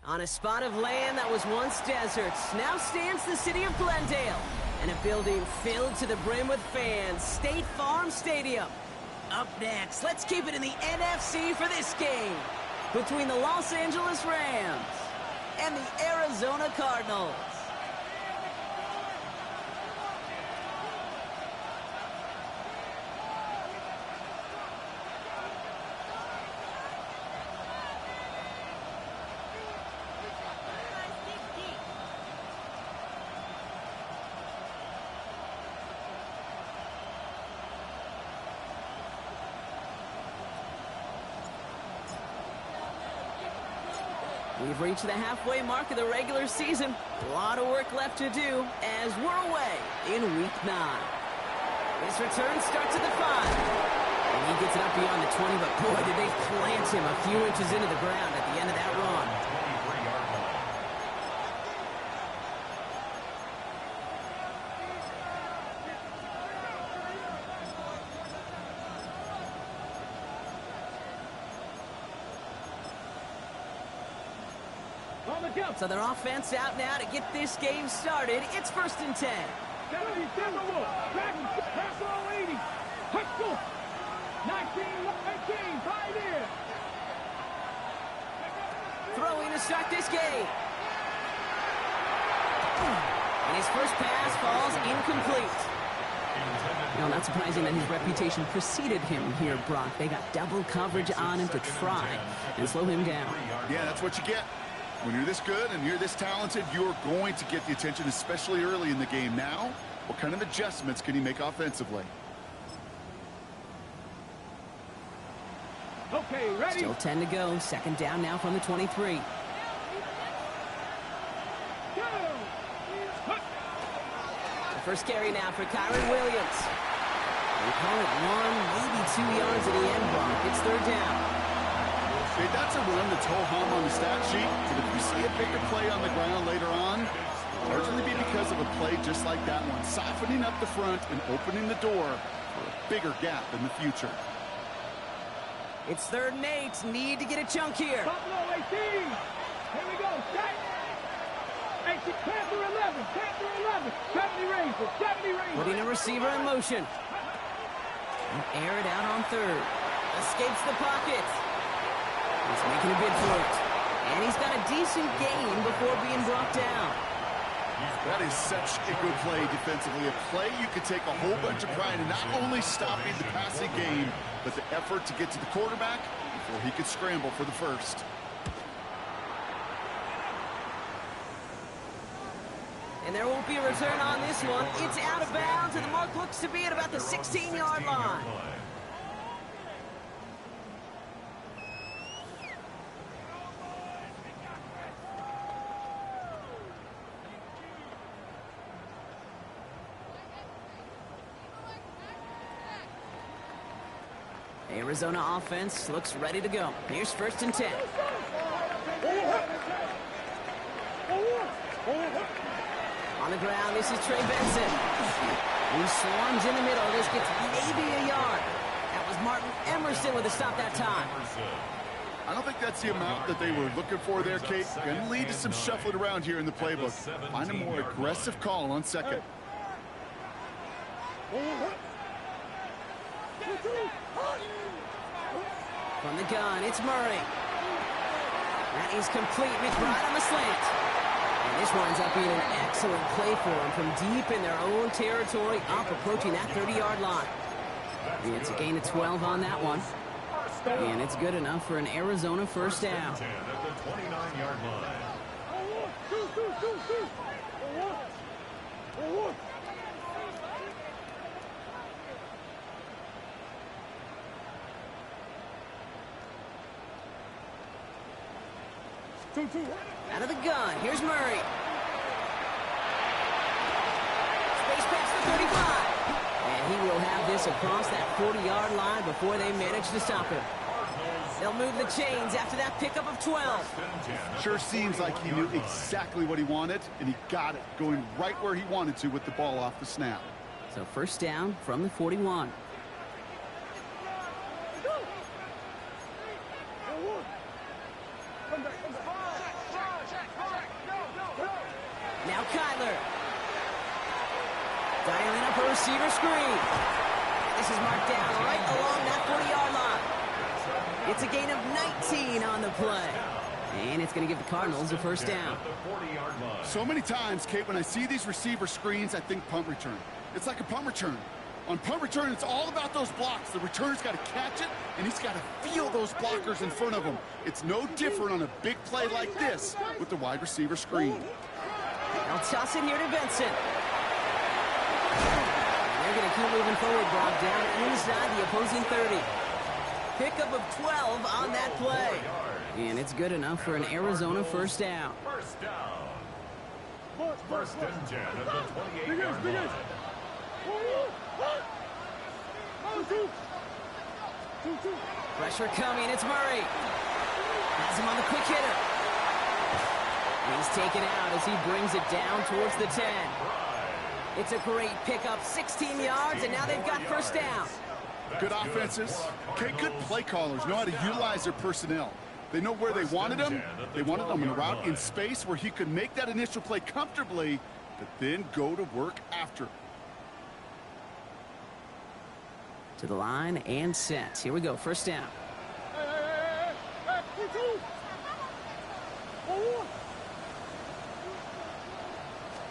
On a spot of land that was once deserts, now stands the city of Glendale, and a building filled to the brim with fans, State Farm Stadium. Up next, let's keep it in the NFC for this game between the Los Angeles Rams and the Arizona Cardinals. We've reached the halfway mark of the regular season. A lot of work left to do as we're away in Week 9. This return starts at the 5. And he gets it up beyond the 20, but boy, did they plant him a few inches into the ground at the end of that run. So their offense out now to get this game started. It's 1st and 10. Throwing to start this game. And his first pass falls incomplete. You know, not surprising that his reputation preceded him here, Brock. They got double coverage on him to try and slow him down. Yeah, that's what you get. When you're this good and you're this talented, you're going to get the attention, especially early in the game. Now, what kind of adjustments can he make offensively? Okay, ready? Still 10 to go. 2nd down now from the 23. The first carry now for Kyron Williams. We call it 1, maybe 2 yards at the end, Brock. It's 3rd down. Okay, that's a run that's ho-hum on the stat sheet, but if you see a bigger play on the ground later on, it'll largely be because of a play just like that one, softening up the front and opening the door for a bigger gap in the future. It's 3rd and 8. Need to get a chunk here. Buffalo 18. Here we go. Set. 18. Panther 11. Panther 11. 70 Razor. 70 Razor. Putting a receiver in motion. And air it out on 3rd. Escapes the pocket. He's making a bid for it. And he's got a decent gain before being brought down. That is such a good play defensively. A play you could take a whole bunch of pride in, not only stopping the passing game, but the effort to get to the quarterback before he could scramble for the first. And there won't be a return on this one. It's out of bounds, and the mark looks to be at about the 16-yard line. Arizona offense looks ready to go. Here's 1st and 10. On the ground, this is Trey Benson. He swarms in the middle. This gets maybe a yard. That was Martin Emerson with a stop that time. I don't think that's the amount that they were looking for there, Kate. Going to lead to some shuffling around here in the playbook. Find a more aggressive call on 2nd. From the gun, it's Murray. That is complete. McBride on the slant. And this winds up being an excellent play for them from deep in their own territory, up approaching that 30-yard line. And it's a gain of 12 on that one. And it's good enough for an Arizona 1st down. At the 29-yard line. Out of the gun, here's Murray. Space past the 35. And he will have this across that 40-yard line before they manage to stop him. They'll move the chains after that pickup of 12. Sure seems like he knew exactly what he wanted, and he got it, going right where he wanted to with the ball off the snap. So 1st down from the 41. Now Kyler. Dialing up a receiver screen. This is marked down right along that 40-yard line. It's a gain of 19 on the play. And it's going to give the Cardinals a first down. So many times, Kate, when I see these receiver screens, I think punt return. It's like a punt return. On punt return, it's all about those blocks. The returner's got to catch it, and he's got to feel those blockers in front of him. It's no different on a big play like this with the wide receiver screen. They'll toss it here to Benson. They're going to keep moving forward, Brock, down inside the opposing 30. Pickup of 12 on that play. And it's good enough for an Arizona first down. First down. First and 10 at the 28-yard line. Pressure coming. It's Murray. Has him on the quick hitter. He's taken out as he brings it down towards the 10. It's a great pickup, 16 yards, and now they've got first down. Good offenses. Okay, good play callers know how to utilize their personnel. They know where they wanted him. They wanted him in a route in space where he could make that initial play comfortably, but then go to work after. To the line and set. Here we go, first down.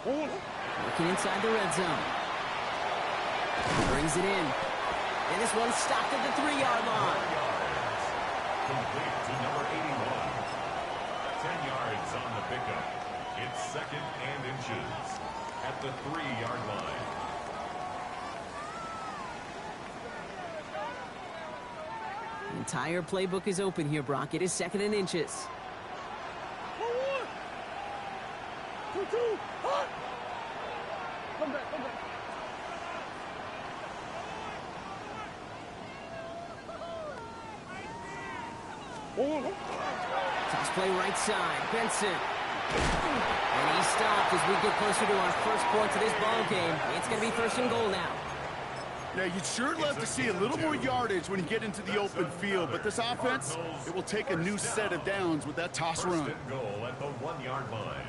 Working inside the red zone. Brings it in. And this one's stopped at the 3-yard line. Complete to number 81. 10 yards on the pickup. It's second and inches at the 3-yard line. The entire playbook is open here, Brock. It is second and inches. Come back. Toss play right side. Benson. And he stopped as we get closer to our first points of this ball game. It's going to be first and goal now. Yeah, you'd sure love to see a little more yardage when you get into the open field, but this offense, it will take a new set of downs with that toss run. First and goal at the 1-yard line.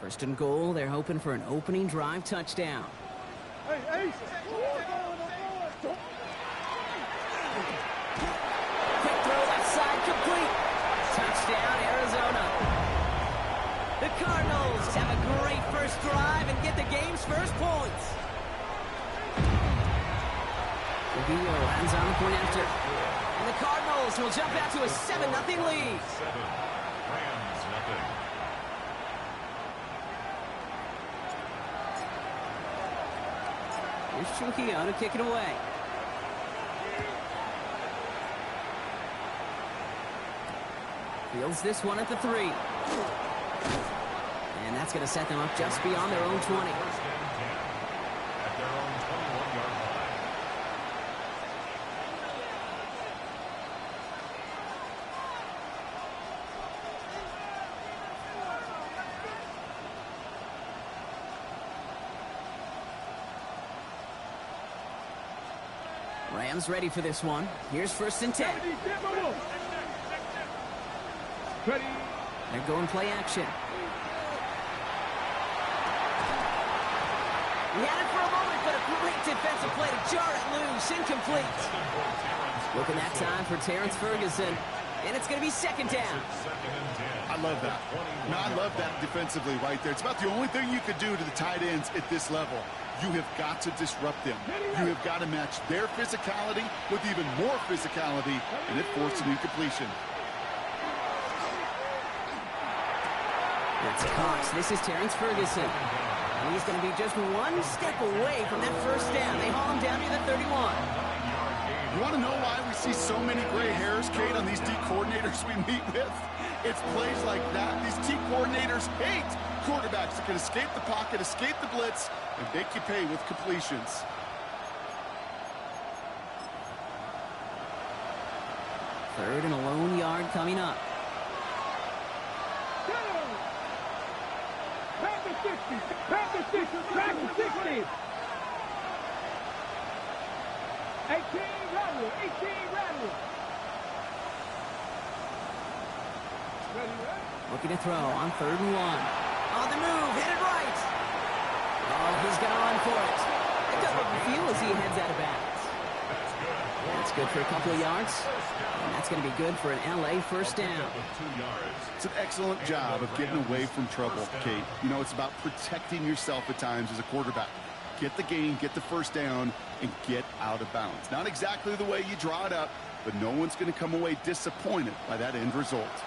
First and goal, they're hoping for an opening drive touchdown. Hey. Quick throw left side, complete. Touchdown, Arizona. The Cardinals have a great first drive and get the game's first points. Trujillo lands on the point after. And the Cardinals will jump out to a 7-0 lead. 7. Rams nothing. Here's Trujillo to kick it away. Fields this one at the 3. And that's going to set them up just beyond their own 20. First and 10 at their own 21-yard line. Rams ready for this one. Here's first and 10. Ready. They're going play action. He had it for a moment, but a great defensive play to jar it loose. Incomplete. Looking that time for Terrence Ferguson. And it's going to be second down. I love that. No, I love that defensively right there. It's about the only thing you could do to the tight ends at this level. You have got to disrupt them. You have got to match their physicality with even more physicality, and it forced an incompletion. That's Cox. This is Terrence Ferguson. And he's going to be just one step away from that first down. They haul him down to the 31. You want to know why we see so many gray hairs, Kate, on these D coordinators we meet with? It's plays like that. These D coordinators hate quarterbacks that can escape the pocket, escape the blitz, and make you pay with completions. Third and a lone yard coming up. Back to 60. Back to 60. Back to 60. 18, rattle. 18, rattle. Ready? Looking to throw on 3rd and 1. On the move, hit it right. Oh, he's going to run for it. A good look feel as he heads out of bounds. That's good for a couple of yards. And that's going to be good for an LA first down. It's an excellent job of getting away from trouble, Kate. You know, it's about protecting yourself at times as a quarterback. Get the gain, get the first down, and get out of bounds. Not exactly the way you draw it up, but no one's going to come away disappointed by that end result.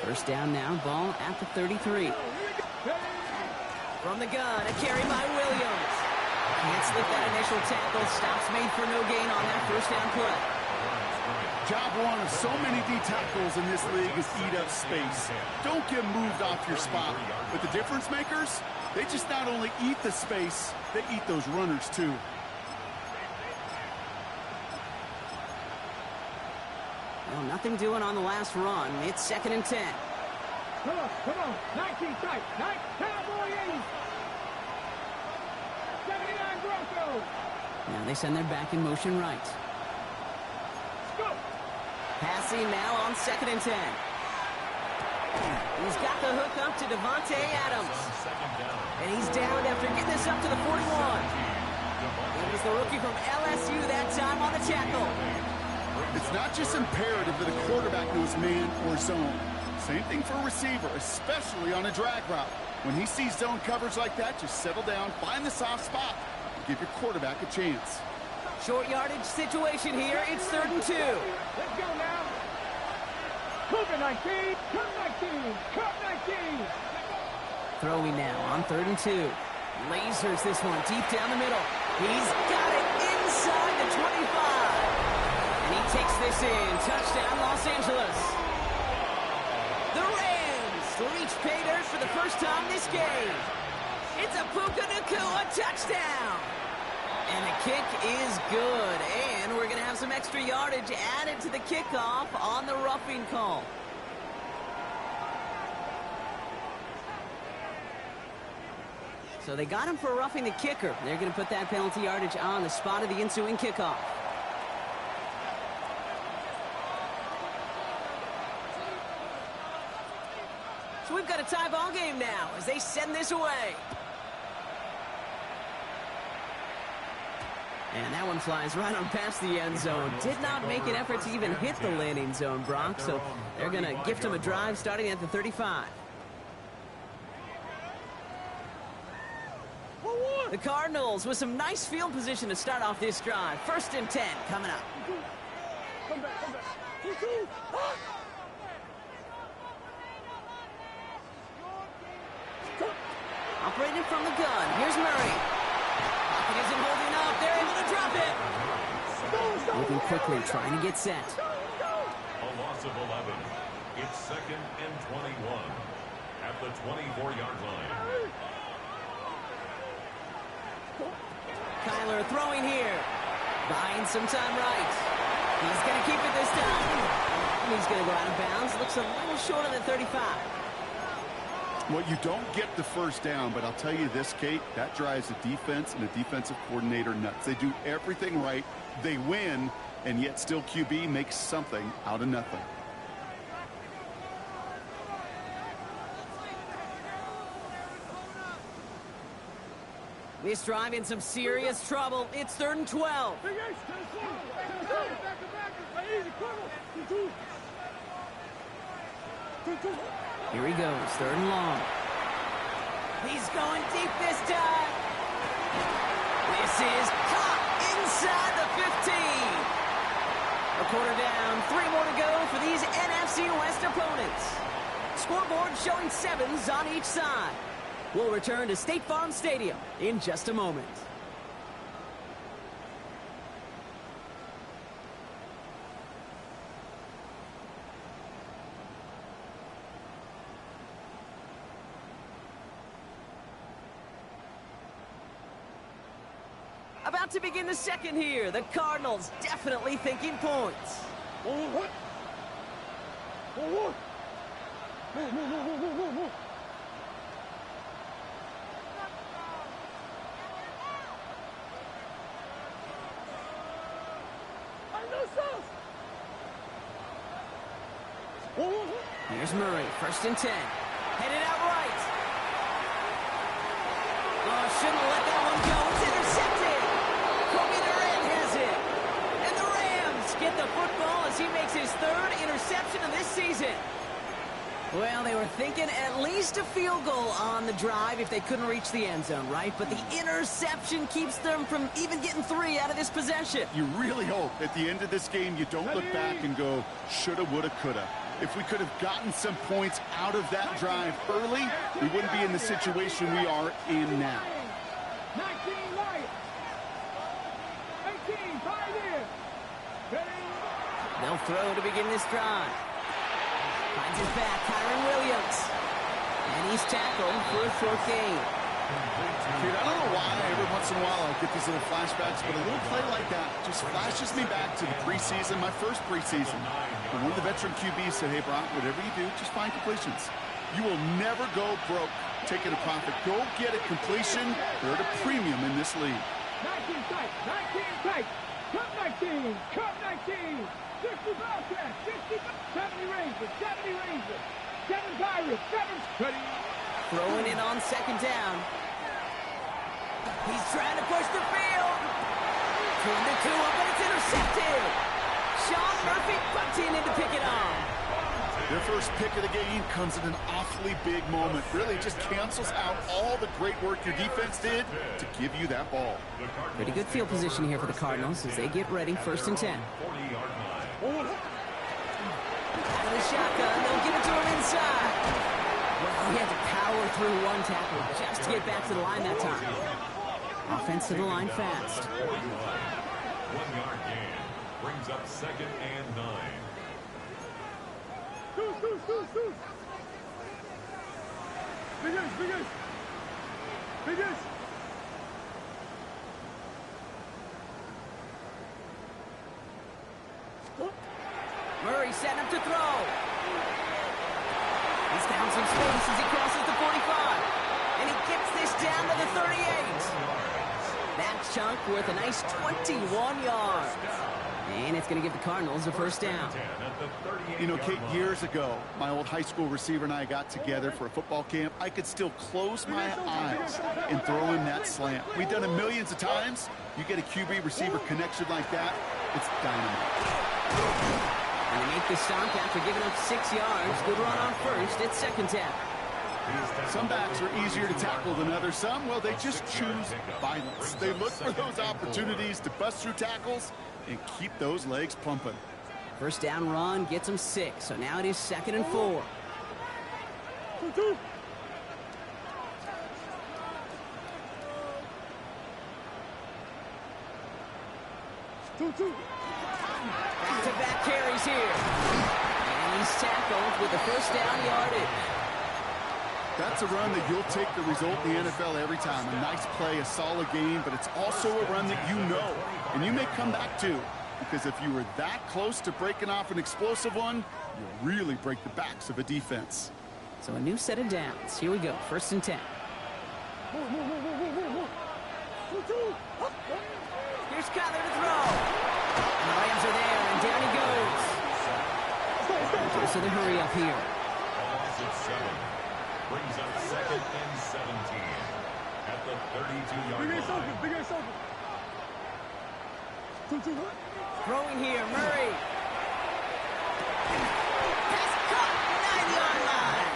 First down now, ball at the 33. From the gun, a carry by Williams. Can't slip that initial tackle. Stops made for no gain on that first down play. Job one of so many D tackles in this league is eat up space. Don't get moved off your spot. But the difference makers, they just not only eat the space, they eat those runners too. Well, nothing doing on the last run. It's 2nd and 10. Come on. 19 tight. 9, Cowboy 80. 79 Broncos. Now they send their back in motion right. Go. Passing now on 2nd and 10. He's got the hook up to Devontae Adams. And he's down after getting this up to the 41. It was the rookie from LSU that time on the tackle. It's not just imperative that a quarterback knows man or zone. Same thing for a receiver, especially on a drag route. When he sees zone coverage like that, just settle down, find the soft spot, and give your quarterback a chance. Short yardage situation here. It's 3rd and 2. Let's go now. Cougar 19. Cup 19. Cup 19. Throwing now on 3rd and 2. Lasers this one deep down the middle. He's got it inside the 25. And he takes this in. Touchdown, Los Angeles. The Rams reach pay dirt for the first time this game. It's a Puka Nacua touchdown. And the kick is good. And we're going to have some extra yardage added to the kickoff on the roughing call. So they got him for roughing the kicker. They're going to put that penalty yardage on the spot of the ensuing kickoff. So we've got a tie ball game now as they send this away. And that one flies right on past the end zone. Did not make an effort to even hit the landing zone, Brock. So they're going to gift him a drive starting at the 35. The Cardinals with some nice field position to start off this drive. 1st and 10 coming up. Come back. Operating from the gun. Here's Murray. Pocket isn't holding up. They're able to drop it. Moving quickly, trying to get set. A loss of 11. It's 2nd and 21 at the 24-yard line. Kyler throwing here. Buying some time right. He's going to keep it this time. And he's going to go out of bounds. Looks a little short of the 35. Well, you don't get the first down, but I'll tell you this, Kate, that drives the defense and the defensive coordinator nuts. They do everything right. They win, and yet still QB makes something out of nothing. This drive in some serious trouble. It's 3rd and 12. Here he goes, 3rd and long. He's going deep this time. This is caught inside the 15. A quarter down, 3 more to go for these NFC West opponents. Scoreboard showing 7s on each side. We'll return to State Farm Stadium in just a moment. About to begin the second here. The Cardinals definitely thinking points. Here's Murray, 1st and 10. Headed out right. Oh, shouldn't have let that one go. It's intercepted. Kobe Durant has it. And the Rams get the football as he makes his 3rd interception of this season. Well, they were thinking at least a field goal on the drive if they couldn't reach the end zone, right? But the interception keeps them from even getting 3 out of this possession. You really hope at the end of this game you don't look back and go, shoulda, woulda, coulda. If we could have gotten some points out of that drive early, we wouldn't be in the situation we are in now. 19 Lions. 18 Pioneers. They'll throw to begin this drive. Finds his back, Kyron Williams. And he's tackled for a short gain. Dude, I don't know why every once in a while I get these little flashbacks, but a little play like that just flashes me back to the preseason, my first preseason. And one of the veteran QBs said, hey, Brock, whatever you do, just find completions. You will never go broke taking a profit. Go get a completion. They're at a premium in this league. 19 tight, 19 tight. Cut 19, cut 19. 60 Bobcats, 60, 70 Rangers, 70 Rangers. 7 Pirates, 7 ready. Throwing it on 2nd down. He's trying to push the field. 2 up, but it's intercepted. Sean Murphy butts in to pick it off. Their first pick of the game comes at an awfully big moment. Really just cancels out all the great work your defense did to give you that ball. Pretty good field position here for the Cardinals as they get ready, 1st and 10. Out of the shotgun, they'll give it to him inside. Well, he had to power through 1 tackle just to get back to the line that time. Offense to the line fast. 1-yard gain brings up 2nd and 9. Deuce. Biggest. Murray setting up to throw. He's found some space as he crosses the 45. And he gets this down to the 38. That chunk worth a nice 21 yards. And it's going to give the Cardinals a 1st down. You know, Kate, years ago, my old high school receiver and I got together for a football camp. I could still close my eyes and throw him that slant. We've done it millions of times. You get a QB receiver connection like that, it's dynamite. And they make the stop after giving up 6 yards. Good run on 1st. It's 2nd down. Some backs are easier to tackle than others. Some, well, they just choose violence. They look for those opportunities to bust through tackles and keep those legs pumping. 1st down run gets them 6. So now it is 2nd and 4. Back-to-back carries here. And he's tackled with the 1st down yardage. That's a run that you'll take the result in the NFL every time. A nice play, a solid game, but it's also a run that you know, and you may come back to. Because if you were that close to breaking off an explosive one, you really break the backs of a defense. So a new set of downs. Here we go, 1st and 10. Here's Kyler to throw. And the Rams are there, and down he goes. So they hurry up here. Loss of 7. Brings up 2nd and 17 at the 32-yard line. Big ass open. Throwing here, Murray. Pass caught, 9-yard line.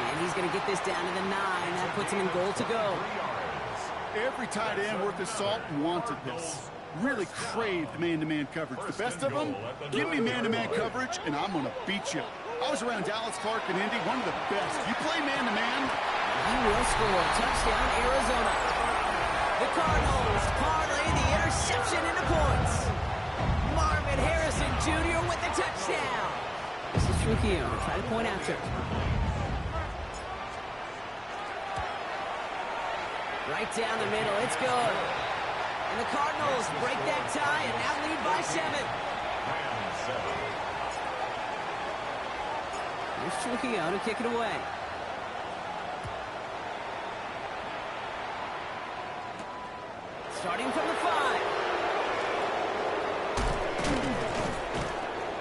And he's going to get this down to the 9. That puts him in goal to go. Every tight end worth his salt wanted this. Really craved man-to-man coverage. The best of them, give me man-to-man coverage, and I'm going to beat you. I was around Dallas, Clark, and Indy, one of the best. You play man-to-man, He will score. Touchdown, Arizona. The Cardinals parlay the interception into points. Marvin Harrison Jr. with the touchdown. This is Trujillo. Try to point after. Right down the middle. It's good. And the Cardinals break that tie and now lead by 7. Here's Trujillo to kick it away. Starting from the 5.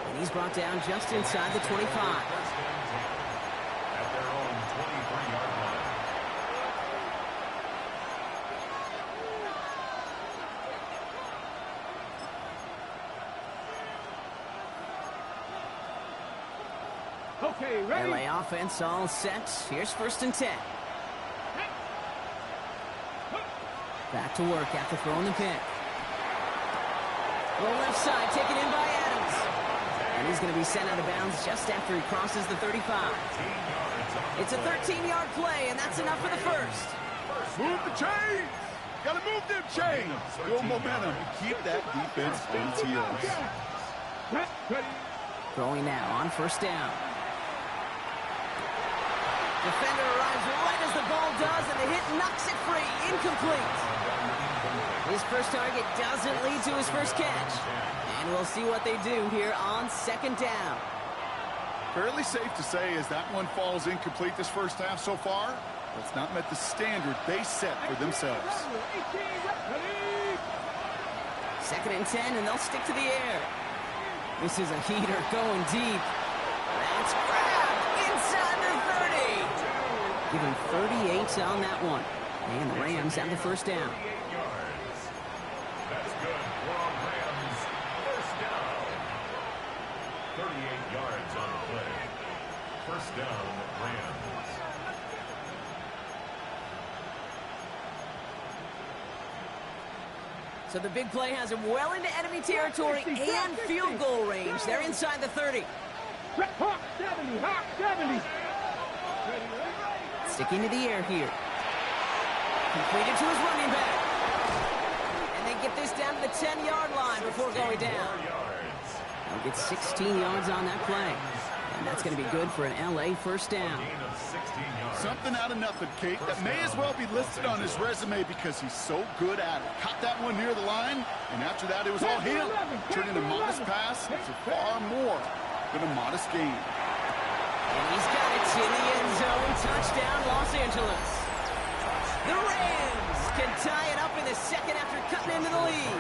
And He's brought down just inside the 25. First and 10 at their own 23-yard line. Okay, ready? LA offense all set. Here's first and 10. Back to work after throwing the pick. Well, left side, taken in by Adams. And he's going to be sent out of bounds just after he crosses the 35. It's a 13-yard play, and that's enough for the first. Move the chains! Gotta move them chains! Build momentum and keep that defense on its heels. Throwing now on first down. Defender arrives right as the ball does, and the hit knocks it free. Incomplete. His first target doesn't lead to his first catch. And we'll see what they do here on second down. Fairly safe to say as that one falls incomplete this first half so far, it's not met the standard they set for themselves. Second and 10, and they'll stick to the air. This is a heater going deep. That's grabbed inside the 30. Give him 38 on that one. And the Rams have the first down. That's good for a Rams first down. 38 yards on the play. First down, Rams. So the big play has him well into enemy territory and field goal range. They're inside the 30. Hawk 70, Hawk 70. Sticking to the air here. Completed to his running back. And they get this down to the 10-yard line before going down. They'll get 16 yards on that play. And that's going to be good for an LA first down. Something out of nothing, Kate, that may as well be listed on his resume because he's so good at it. Caught that one near the line, and after that it was all him. Turning a modest pass into far more than a modest gain. And he's got it in the end zone. Touchdown, Los Angeles. The Rams can tie it up in the second after cutting into the lead.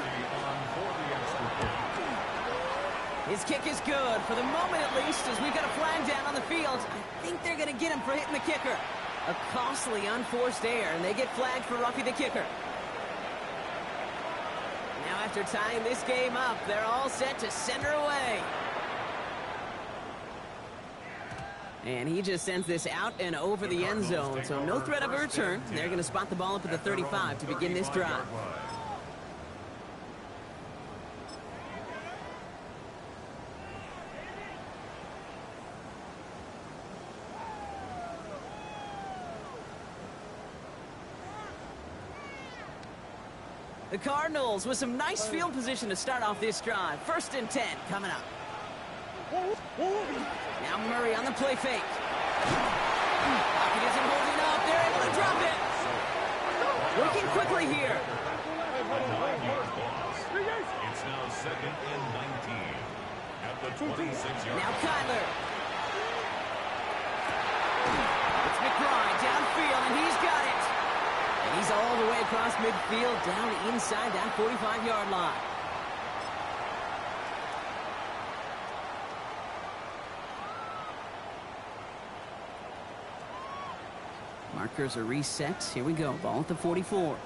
His kick is good, for the moment at least, as we've got a flag down on the field. I think they're going to get him for hitting the kicker. A costly unforced error, and they get flagged for roughing the kicker. Now after tying this game up, they're all set to send her away. And he just sends this out and over the end zone, so no threat of a return. They're going to spot the ball up at the 35 to begin this drive. The Cardinals with some nice field position to start off this drive. First and 10 coming up. Now Murray on the play fake. Pocket isn't holding up. They're able to drop it. Working quickly here. It's now second and 19 at the 26-yard. Now Kyler. It's McBride downfield, and he's got it. And he's all the way across midfield, down inside that 45-yard line. Markers are reset. Here we go. Ball at the 44. Rolling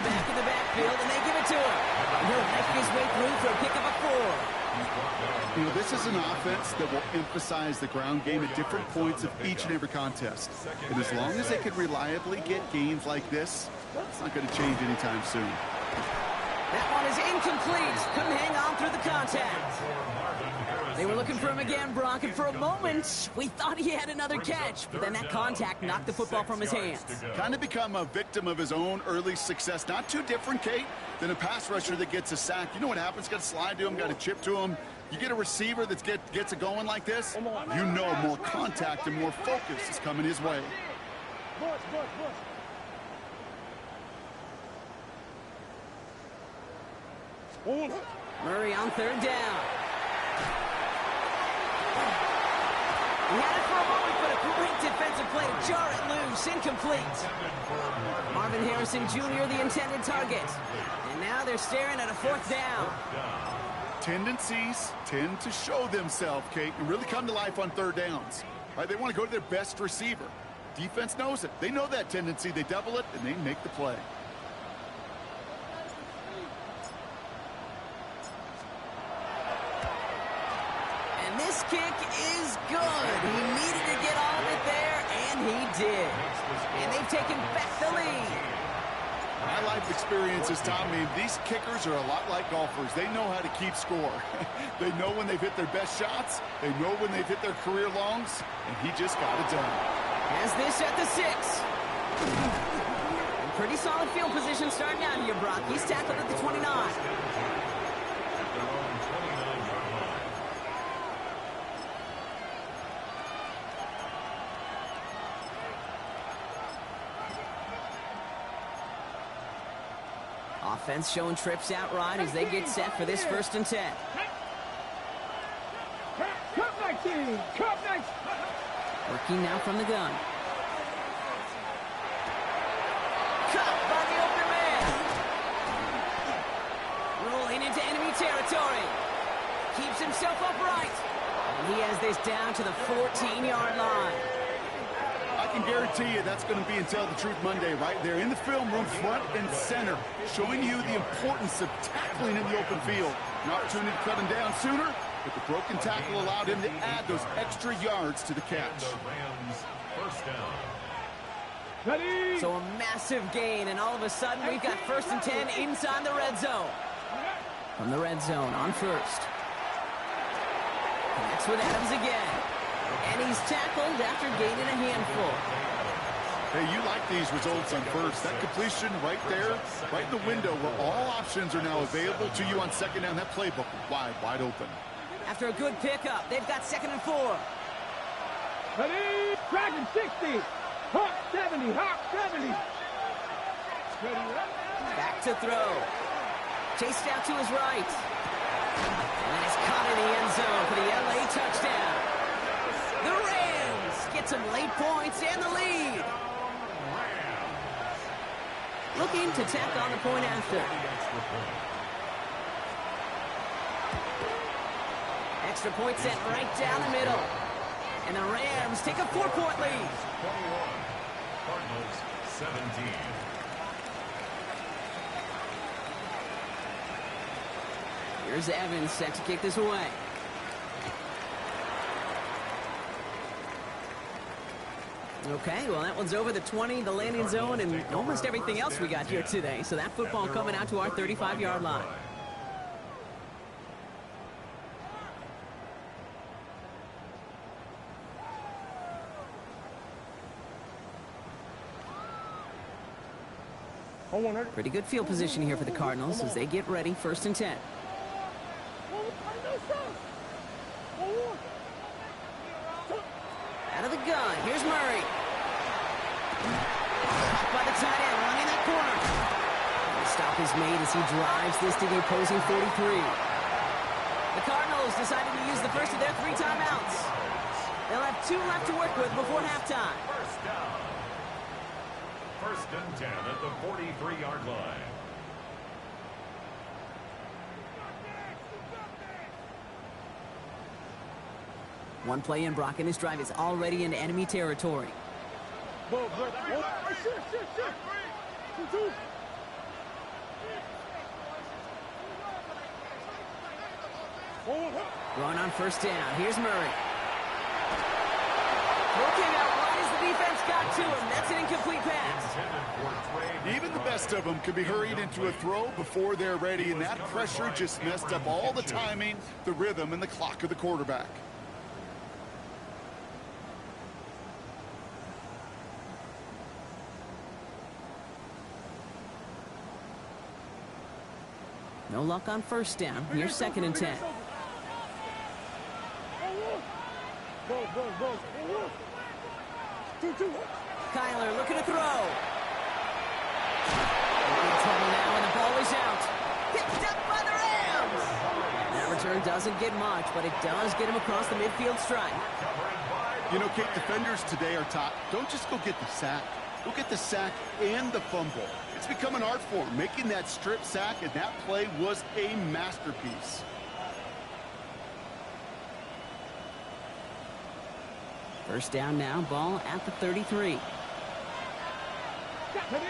back in the backfield, and they give it to him. And he'll make his way through for a pickup of 4. You know, this is an offense that will emphasize the ground game at different points of each and every contest. And as long as they can reliably get gains like this, it's not going to change anytime soon. That one is incomplete. Couldn't hang on through the contact. They were looking for him again, Brock, and for a moment, we thought he had another catch. But then that contact knocked the football from his hands. Kind of become a victim of his own early success. Not too different, Kate, than a pass rusher that gets a sack. You know what happens? Got to slide to him, got to chip to him. You get a receiver that gets it going like this, you know more contact and more focus is coming his way. Murray on third down. He had it for a moment, but a Great defensive play to jar it loose. Incomplete. Marvin Harrison Jr., the intended target. And now they're staring at a fourth down. Tendencies tend to show themselves, Kate, and really come to life on third downs. Right? They want to go to their best receiver. Defense knows it. They know that tendency. They double it, and they make the play. And this kick is good. He needed to get all of it there, and he did. And they've taken back the lead. My life experience has taught me these kickers are a lot like golfers. They know how to keep score. They know when they've hit their best shots. They know when they've hit their career longs, and he just got it done. Has this at the 6. Pretty solid field position starting out here, Brock. He's tackled at the 29. Offense showing trips out right as they get set for this 1st and 10. Cup 19! Cup 19! Working now from the gun. Cut by the open man. Rolling into enemy territory. Keeps himself upright. And he has this down to the 14-yard line. I can guarantee you that's going to be in Tell the Truth Monday right there in the film room, front and center, showing you the importance of tackling in the open field. An opportunity to cut him down sooner, but the broken tackle allowed him to add those extra yards to the catch. First down. Ready? So a massive gain, and all of a sudden we've got 1st and 10 inside the red zone. From the red zone on 1st. Connects with Adams again. And he's tackled after gaining a handful. Hey, you like these results on 1st. That completion right there, right in the window where all options are now available to you on 2nd down. That playbook wide open. After a good pickup, they've got 2nd and 4. Ready? Dragon 60! Hawk 70! Hawk 70! Ready? Back to throw. Chased out to his right. And then it's caught in the end zone for the LA touchdown. The Rams get some late points and the lead. Looking to tack on the point after. Extra point set right down the middle. And the Rams take a 4-point lead. 21. Cardinals 17. Here's Evans set to kick this away. Okay, well, that one's over the 20, the landing zone, and almost everything else we got here today. So that football coming out to our 35-yard line. Pretty good field position here for the Cardinals as they get ready, 1st and 10. Out of the gun, here's Murray. Caught by the tight end, running that corner. The stop is made as he drives this to the opposing 43. The Cardinals decided to use the first of their 3 timeouts. They'll have 2 left to work with before halftime. First down. 1st and 10 at the 43-yard line. One play in, Brock, and his drive is already into enemy territory. Run on 1st down. Here's Murray. Looking out wide as the defense got to him. That's an incomplete pass. Even the best of them can be hurried into a throw before they're ready, and that pressure just messed up all the timing, the rhythm, and the clock of the quarterback. No luck on 1st down. Here's 2nd and 10. Kyler looking to throw. In trouble now, and the ball is out. Picked up by the Rams. That return doesn't get much, but it does get him across the midfield stripe. Covered by You know, Kate, defenders today are taught, don't just go get the sack. Go get the sack and the fumble. It's become an art form, making that strip sack, and that play was a masterpiece. First down now, ball at the 33. 70,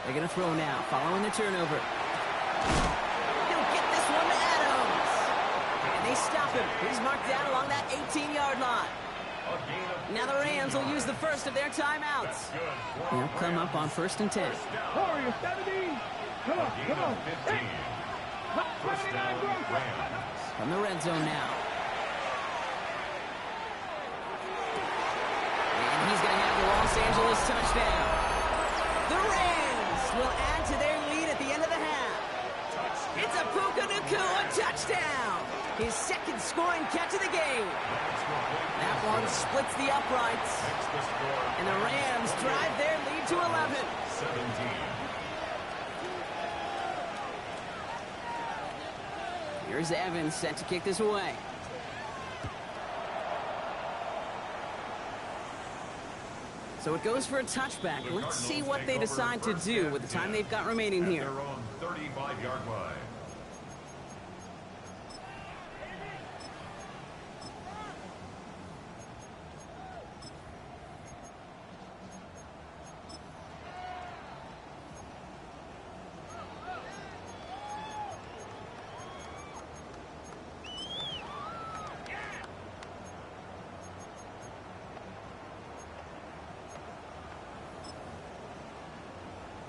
They're going to throw now, following the turnover. They'll get this one to Adams. And they stop him. He's marked down along that 18-yard line. Now the Rams will use the first of their timeouts. They'll come up on 1st and 10. Warriors, 70. Come on. Hey. 79 goes. From the red zone now. And he's going to have the Los Angeles touchdown. The Rams will add to their lead at the end of the half. It's a Puka Nacua touchdown. His second scoring catch of the game. That one splits the uprights. And the Rams drive their lead to 11. 17. Here's Evans set to kick this away. So it goes for a touchback. Let's see what they decide to do with the time they've got remaining here. Their own 35-yard line.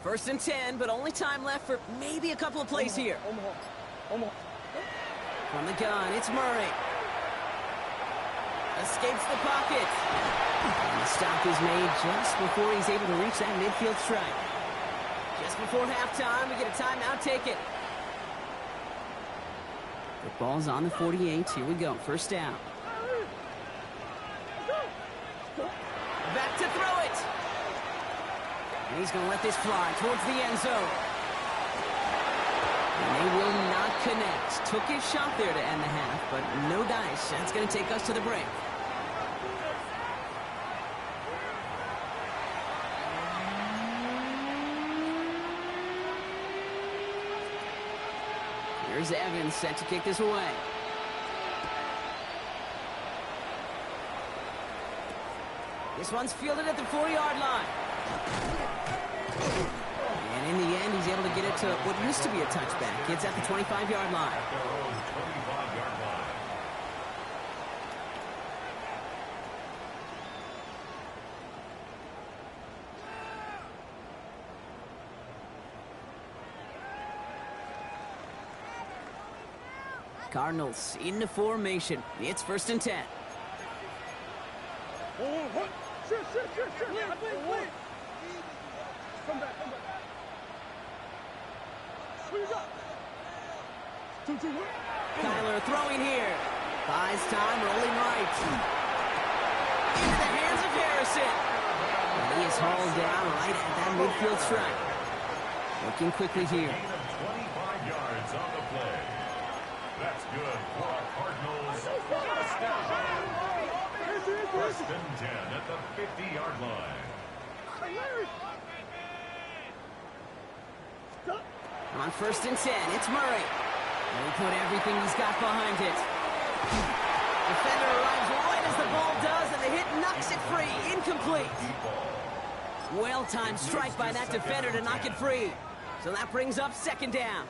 First and 10, but only time left for maybe a couple of plays here. From the gun, it's Murray. Escapes the pocket. And the stop is made just before he's able to reach that midfield strike. Just before halftime, we get a timeout taken. The ball's on the 48. Here we go. First down. Back to throw it. And he's going to let this fly towards the end zone. And they will not connect. Took his shot there to end the half, but no dice. That's going to take us to the break. Here's Evans set to kick this away. This one's fielded at the 4-yard line. And in the end, he's able to get it to what used to be a touchback. It's at the 25-yard line. Their own 25-yard line. Cardinals into formation. It's 1st and 10. Sure. Wait. Come back. What you got? 2-1. Kyler throwing here. Buys time, rolling right. Into the hands of Harrison. And he is hauled down right at that midfield strike. Looking quickly here. Gain of 25 yards on the play. That's good for a Cardinals first down. First and 10 at the 50-yard line. On 1st and 10, it's Murray. And he put everything he's got behind it. Defender arrives right as the ball does, and the hit knocks it free. Incomplete. Well-timed strike by that defender to knock it free. So that brings up 2nd down.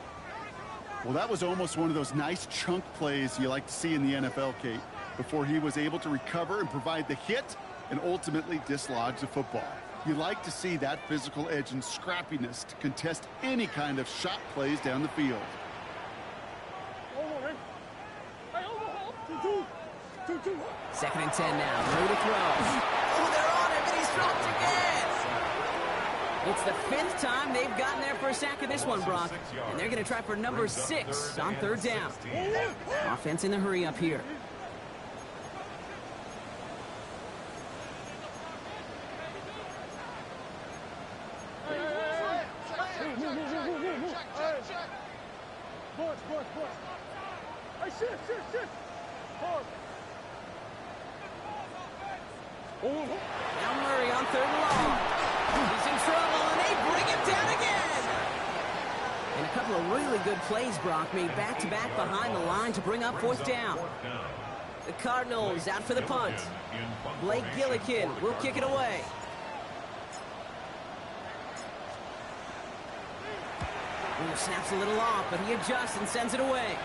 Well, that was almost one of those nice chunk plays you like to see in the NFL, Kate, before he was able to recover and provide the hit and ultimately dislodge the football. You like to see that physical edge and scrappiness to contest any kind of shot plays down the field. 2nd and 10 now. Through to throw. Oh, they're on him, and he's dropped again. It's the 5th time they've gotten there for a sack in this one, Brock. And they're going to try for number 6 on 3rd down. Offense in the hurry up here. Boys. Now Murray on 3rd and long. He's in trouble, and they bring him down again. And a couple of really good plays, Brock, made back-to-back behind the line to bring up 4th down. The Cardinals out for the punt. Blake Gillikin will kick it away. Ooh, snaps a little off, but he adjusts and sends it away.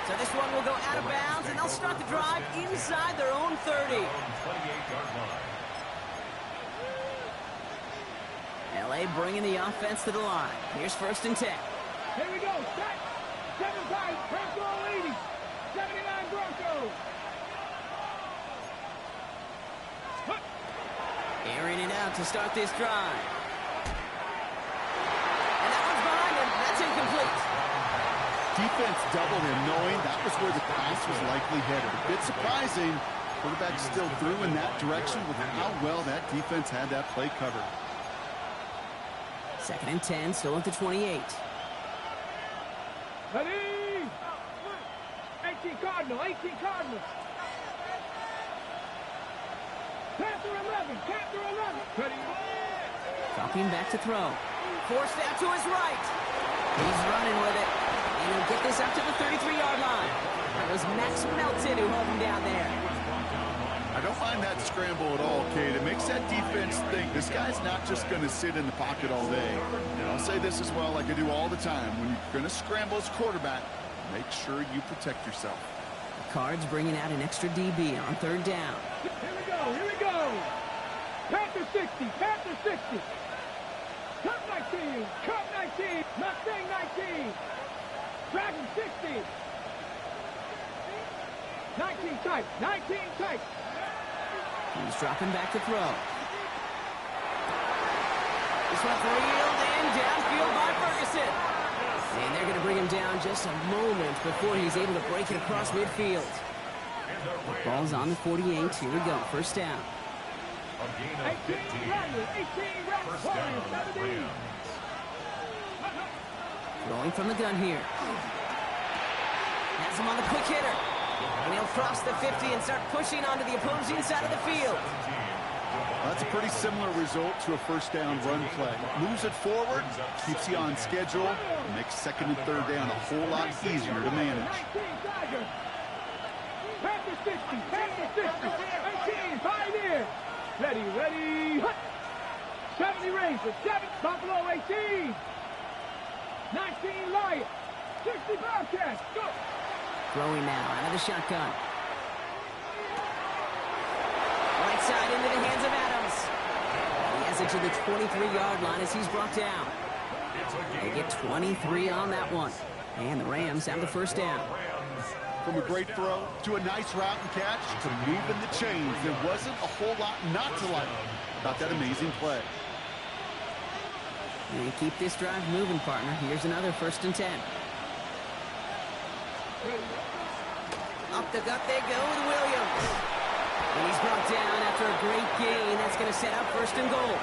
So this one will go out of bounds, and they'll start the drive inside their own 30. LA bringing the offense to the line. Here's 1st and 10. Here we go. Set. 7 times. Bronco 80. 79 Broncos. Airing it out to start this drive. And that one's behind him. That's incomplete. Defense doubled him, knowing that was where the pass was likely headed. A bit surprising. Quarterback still threw in that direction with how well that defense had that play covered. 2nd and 10, still at the 28. Ready? 18 Cardinal. 18 Cardinal. Panther 11. Panther 11. Ready? Dropping back to throw. Forced out to his right. He's running with it. And he'll get this up to the 33-yard line. It was Max Melton who held him down there. I don't mind that scramble at all, Kate. It makes that defense think this guy's not just going to sit in the pocket all day. And I'll say this as well, like I do all the time. When you're going to scramble as quarterback, make sure you protect yourself. The Cards bringing out an extra DB on 3rd down. Here we go. Here we go. Panther 60. Panther 60. Cup 19. Cup 19. Mustang 19. Dragon 60. 19 tight. 19 tight. He's dropping back to throw. This one's reeled in downfield by Ferguson. And they're going to bring him down just a moment before he's able to break it across midfield. The ball's on the 48. Here we go. 1st down. A gain of 15. 18 Rams. First down, 17. Throwing from the gun here. Has him on the quick hitter. And he'll cross the 50 and start pushing onto the opposing side of the field. That's a pretty similar result to a 1st down run play. Moves it forward, keeps you on schedule, and makes 2nd and 3rd down a whole lot easier to manage. 19 Tiger. Panther 60. Panther 60. 18. Pioneer. Ready, ready. Hut. 70 Rangers. 7. Buffalo 18. 19 Lion. 60 Bobcats. Go. Throwing now out of the shotgun. Right side into the hands of Adams. He has it to the 23-yard line as he's brought down. They get 23 on that one. And the Rams have the 1st down. From a great throw to a nice route and catch to moving the chains, there wasn't a whole lot not to like about that amazing play. And keep this drive moving, partner. Here's another 1st and 10. Up the gut they go with Williams. And he's brought down after a great gain. That's going to set up 1st and goal.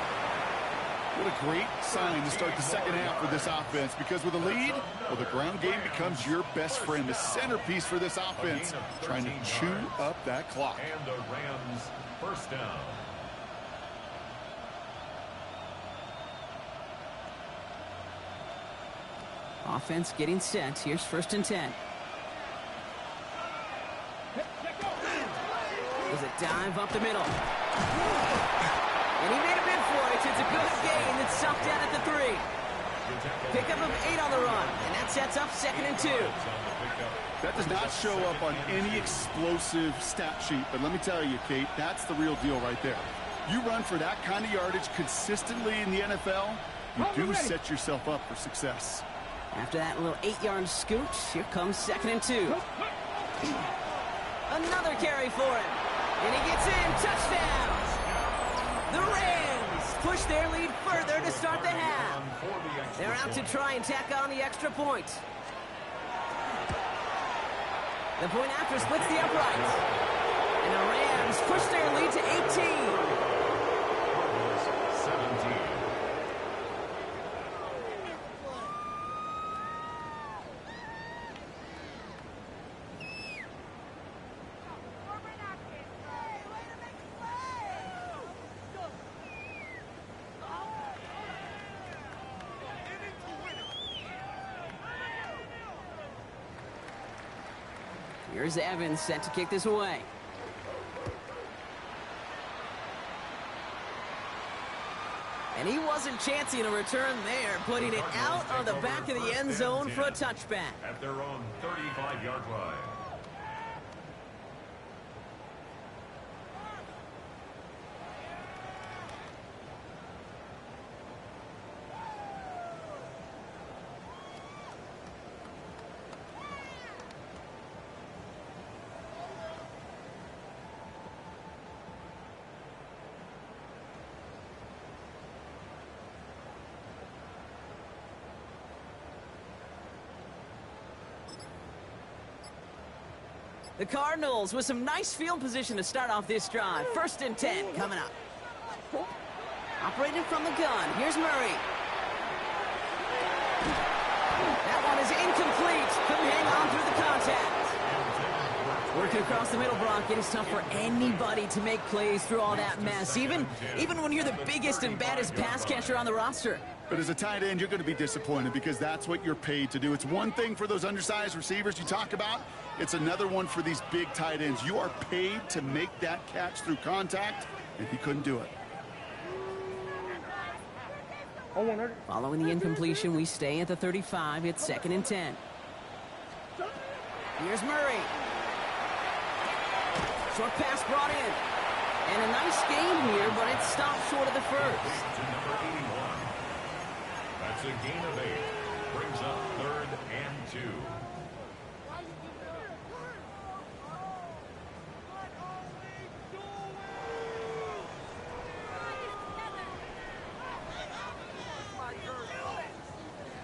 What a great sign to start the 2nd half for this offense, because with a lead, well, the ground game becomes your best friend, the centerpiece for this offense, trying to chew up that clock. And the Rams 1st down. Offense getting set. Here's 1st and 10. There's a dive up the middle. And he made a bid for it. It's a good gain that's stopped down at the 3. Pickup of 8 on the run. And that sets up 2nd and 2. That does not show up on any explosive stat sheet, but let me tell you, Kate, that's the real deal right there. You run for that kind of yardage consistently in the NFL, you do set yourself up for success. After that little 8-yard scoot, here comes 2nd and 2. Another carry for him. And he gets in. Touchdown! The Rams push their lead further to start the half. They're out to try and tack on the extra point. The point after splits the upright. And the Rams push their lead to 18. 17. Here's Evans set to kick this away. And he wasn't chancing a return there, putting it out on the back of the end zone for a touchback. At their own 35-yard line. The Cardinals with some nice field position to start off this drive. 1st and 10 coming up. Operating from the gun. Here's Murray. That one is incomplete. Couldn't hang on through the contact. Working across the middle, Brock. It is tough for anybody to make plays through all that mess, even when you're the biggest and baddest pass catcher on the roster. But as a tight end, you're going to be disappointed because that's what you're paid to do. It's one thing for those undersized receivers you talk about. It's another one for these big tight ends. You are paid to make that catch through contact, and he couldn't do it. Following the incompletion, we stay at the 35. It's 2nd and 10. Here's Murray. Short pass brought in. And a nice game here, but it stopped short of the first. To number 81. That's a gain of 8. Brings up 3rd and 2.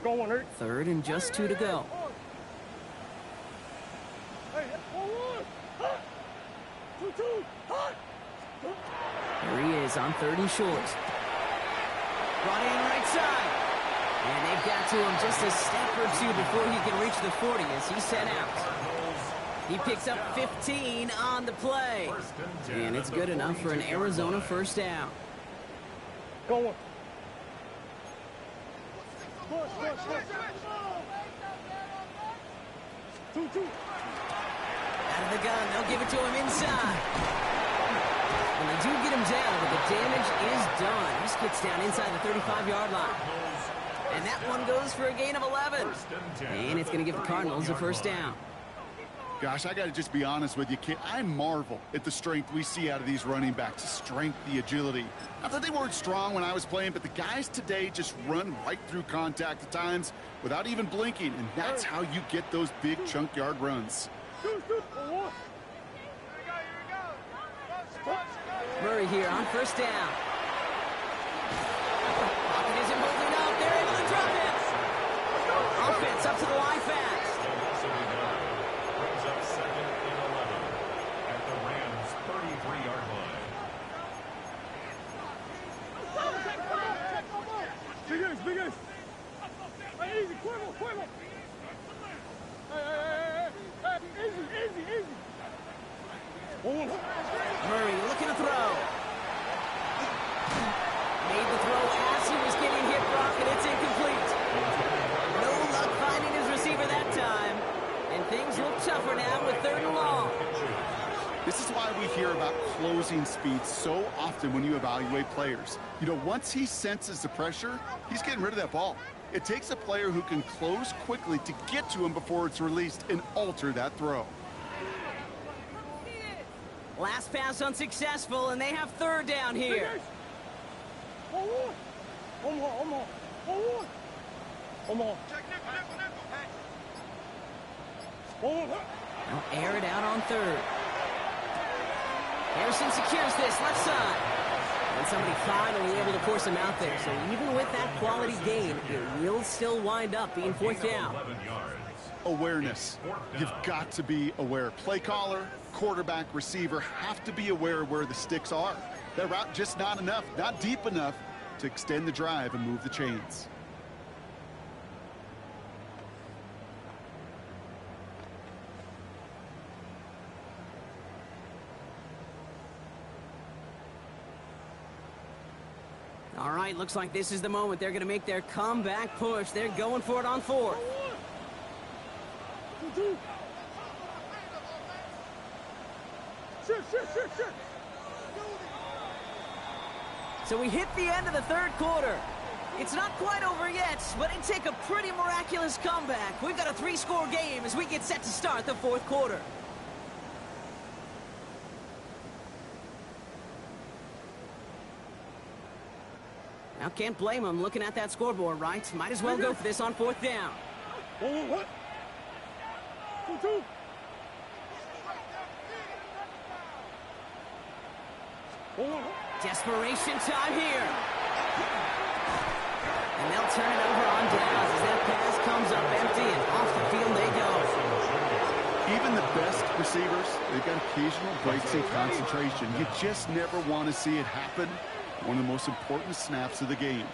Going 3rd and just 2 to go. Here he is on 3rd and short. Brought in right side. And they've got to him just a step or two before he can reach the 40 as he's sent out. He picks up 15 on the play. And it's good enough for an Arizona 1st down. Going. Out of the gun, they'll give it to him inside. And they do get him down, but the damage is done. He gets down inside the 35-yard line. And that one goes for a gain of 11. And it's going to give the Cardinals a 1st down. Gosh, I got to just be honest with you, kid. I marvel at the strength we see out of these running backs. The strength, the agility. Not that they weren't strong when I was playing, but the guys today just run right through contact at times without even blinking, and that's how you get those big chunk yard runs. Murray here on 1st down. Pocket isn't holding up. They're able to drop it. Offense up to the line fast. Brings up 2nd and 11 at the Rams' 33-yard line. Big ace. Hey, easy, quiver. Hey, easy. Murray looking to throw. Made the throw as he was getting hit, Brock, and it's incomplete. No luck finding his receiver that time. And things look tougher now with 3rd and long. This is why we hear about closing speed so often when you evaluate players. You know, once he senses the pressure, he's getting rid of that ball. It takes a player who can close quickly to get to him before it's released and alter that throw. Last pass unsuccessful, and they have 3rd down here. They'll air it out on 3rd. Harrison secures this left side. And somebody finally able to force him out there. So even with that quality gain, it will still wind up being 4th down. 11 yards. Awareness. You've got to be aware. Play caller, quarterback, receiver have to be aware of where the sticks are. That route just not enough, not deep enough to extend the drive and move the chains. All right, looks like this is the moment. They're going to make their comeback push. They're going for it on 4th. So we hit the end of the third quarter. It's not quite over yet, but it'd take a pretty miraculous comeback. We've got a 3-score game as we get set to start the fourth quarter. Now, can't blame him looking at that scoreboard, right? Might as well go for this on fourth down. What? 2-2. Desperation time here. And they'll turn it over on downs as that pass comes up empty and off the field they go. Even the best receivers, they've got occasional breaks in concentration. You just never want to see it happen. One of the most important snaps of the game.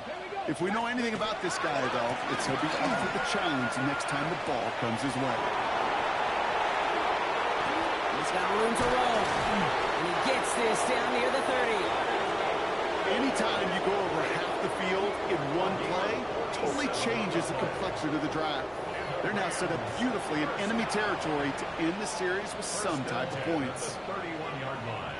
If we know anything about this guy, though, it's he'll be up for the challenge the next time the ball comes his way. He's got room to roll. And he gets this down near the 30. Anytime you go over half the field in one play, totally changes the complexion of the drive. They're now set up beautifully in enemy territory to end the series with some type of points. 31-yard line.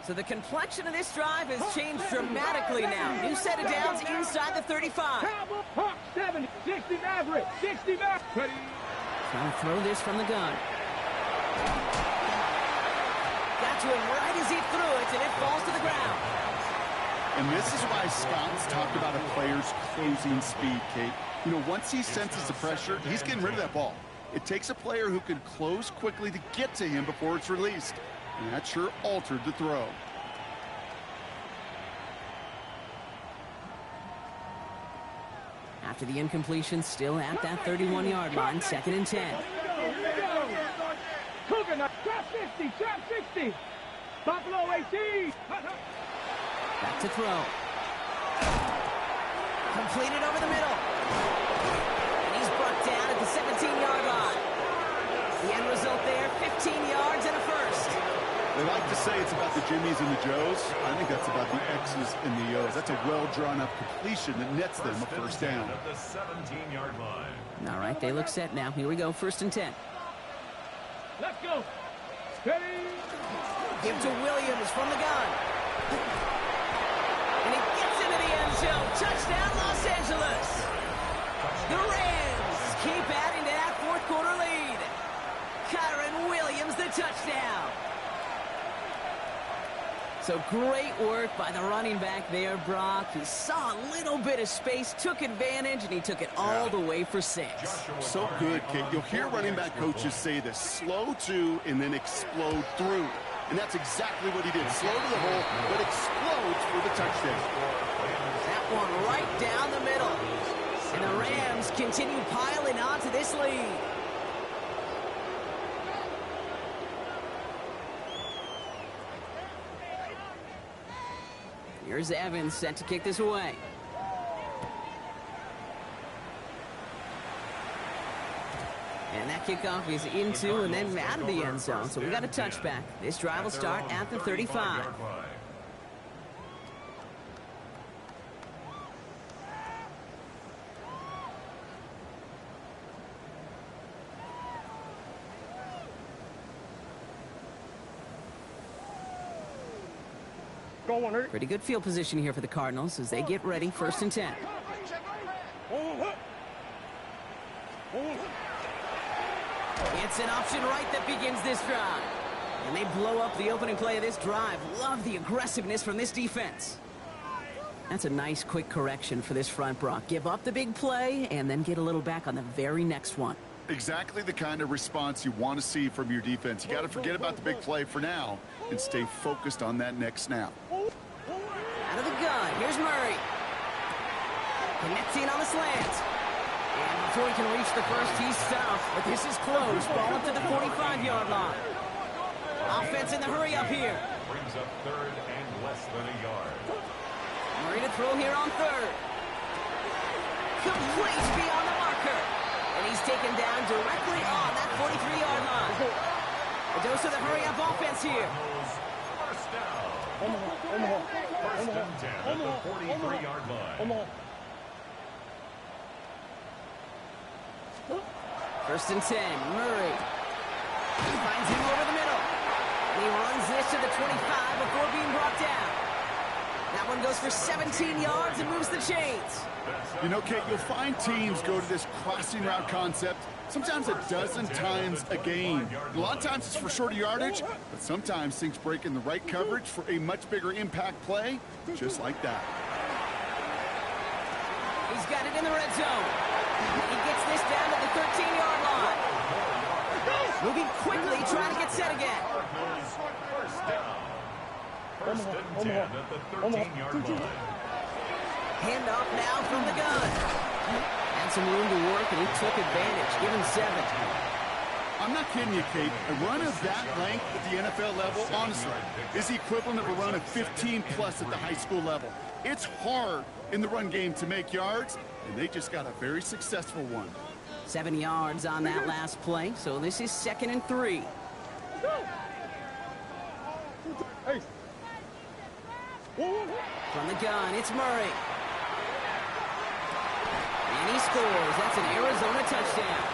So the complexion of this drive has changed dramatically now. New set of downs inside the 35. Hawk 70, 60 Maverick, 60 Maverick. Ready. Trying to throw this from the gun. Got to him right as he threw it, and it falls to the ground. And this is why Scott's talked about a player's closing speed, Kate. You know, once he senses the pressure, he's getting rid of that ball. It takes a player who can close quickly to get to him before it's released. And that sure altered the throw. After the incompletion, still at that 31-yard line, 2nd and 10. Cougar, trap 60, trap 60. Buffalo 18. Back to throw. Completed over the middle. And he's brought down at the 17-yard line. The end result there, 15 yards and a first. They like to say it's about the Jimmies and the Joes. I think that's about the X's and the O's. That's a well-drawn-up completion that nets them a first down. At the 17-yard line. All right, they look set now. Here we go, 1st and 10. Let's go. Steady. Give to Williams from the gun. And he gets into the end zone. Touchdown, Los Angeles. The Rams keep adding to that fourth quarter lead. Kyron Williams, the touchdown. So great work by the running back there, Brock. He saw a little bit of space, took advantage, and he took it all the way for 6. So good, Kate. You'll hear running back coaches say this: slow to and then explode through. And that's exactly what he did. Slow to the hole, but explodes for the touchdown. That one right down the middle. And the Rams continue piling on to this lead. Here's Evans set to kick this away. And that kickoff is into and then out of the end zone. So we got a touchback. This drive will start at the 35. Pretty good field position here for the Cardinals as they get ready, 1st and 10. It's an option right that begins this drive. And they blow up the opening play of this drive. Love the aggressiveness from this defense. That's a nice quick correction for this front, Brock. Give up the big play and then get a little back on the very next one. Exactly the kind of response you want to see from your defense. You got to forget about the big play for now and stay focused on that next snap. Out of the gun, here's Murray. Connecting on the slant. And before he can reach the first, he's stopped. But this is close. Ball up to the 45-yard line. Offense in the hurry up here. Brings up 3rd and less than a yard. Murray to throw here on 3rd. Complete beyond the marker. And he's taken down directly on that 43-yard line. A dose of the hurry-up offense here. First down. First and 10 at the 43-yard line. First and 10, Murray. He finds him over the middle. And he runs this to the 25 before being brought down. That one goes for 17 yards and moves the chains. You know, Kate, you'll find teams go to this crossing route concept sometimes a dozen times a game. A lot of times it's for shorter yardage, but sometimes things break in the right coverage for a much bigger impact play, just like that. He's got it in the red zone. He gets this down to the 13-yard line. Moving quickly, trying to get set again. First down. First and 10 at the 13-yard line. Hand off now from the gun. Had some room to work, and he took advantage. Give him 7. I'm not kidding you, Kate. A run of that length at the NFL level, honestly, is the equivalent of a run of 15-plus at the high school level. It's hard in the run game to make yards, and they just got a very successful one. 7 yards on that last play, so this is 2nd and 3. From the gun, it's Murray. And he scores. That's an Arizona touchdown.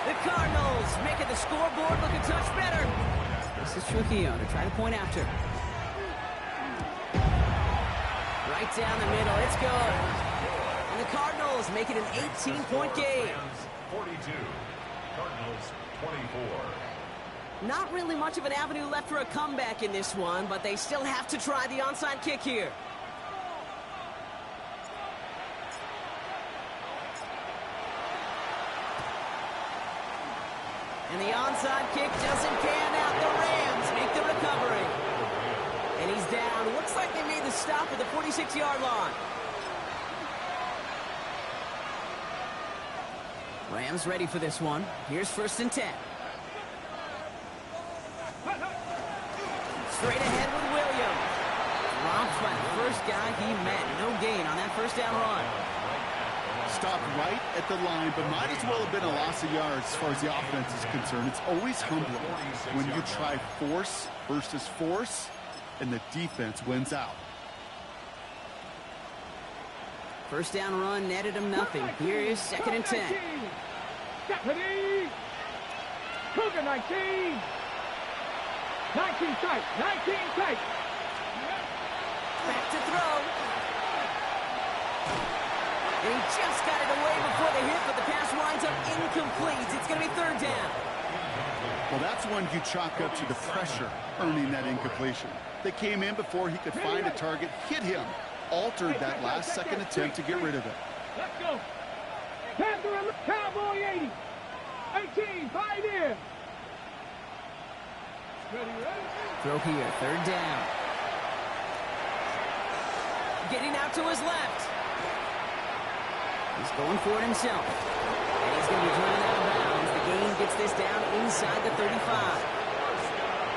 The Cardinals making the scoreboard look a touch better. This is Trujillo to try to point after. Right down the middle. It's good. And the Cardinals make it an 18-point game. 42. Cardinals 24. Not really much of an avenue left for a comeback in this one, but they still have to try the onside kick here. And the onside kick doesn't pan out. The Rams make the recovery. And he's down. Looks like they made the stop at the 46-yard line. Rams ready for this one. Here's 1st and 10. Straight ahead with Williams. Dropped by the first guy he met. No gain on that first down run. Stopped right at the line, but might as well have been a loss of yards as far as the offense is concerned. It's always humbling when you try force versus force, and the defense wins out. First down run netted him nothing. Here is 2nd and 10. Deputy! Cougar 19! 19 tight! 19 tight! Back to throw. And he just got it away before the hit, but the pass winds up incomplete. It's going to be 3rd down. Well, that's one you chalk up to the pressure earning that incompletion. They came in before he could find a target, hit him, altered that last second attempt to get rid of it. Let's go! Panther and Cowboy 80! 18, Pioneer! Ready? Throw here, 3rd down. Getting out to his left. He's going for it himself. And he's going to be driven out of bounds. The gain gets this down inside the 35.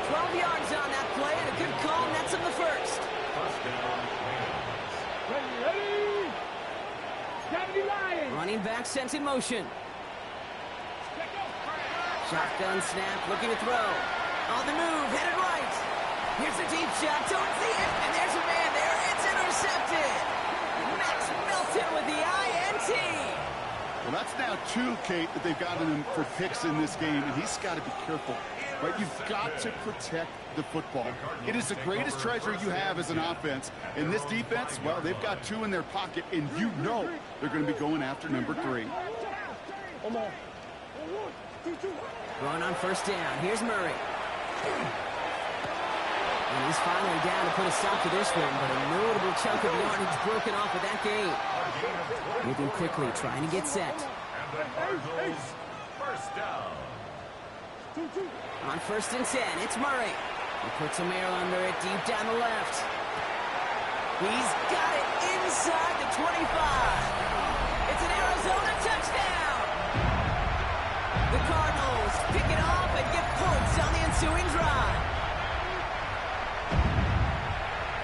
12 yards on that play, and a good call nets him the first. First down, Ready? 70 Lions! Running back sent in motion. Shotgun snap, looking to throw. On the move, headed right. Here's a deep shot towards the end, and there's a man there. It's intercepted. Max Melton with the INT. Well, that's now 2, Kate, that they've gotten him for picks in this game, and he's got to be careful. Right? You've got to protect the football. It is the greatest treasure you have as an offense. In this defense, well, they've got 2 in their pocket, and you know they're going to be going after number 3. Run on 1st down. Here's Murray. And he's finally down to put a stop to this one, but a notable chunk of yardage broken off with that game. Moving quickly, trying to get set. and the Cardinals first down. On 1st and 10, it's Murray. He puts a air under it deep down the left. He's got it inside the 25. It's an Arizona touchdown. The Cardinals pick it off and get points on the ensuing drive.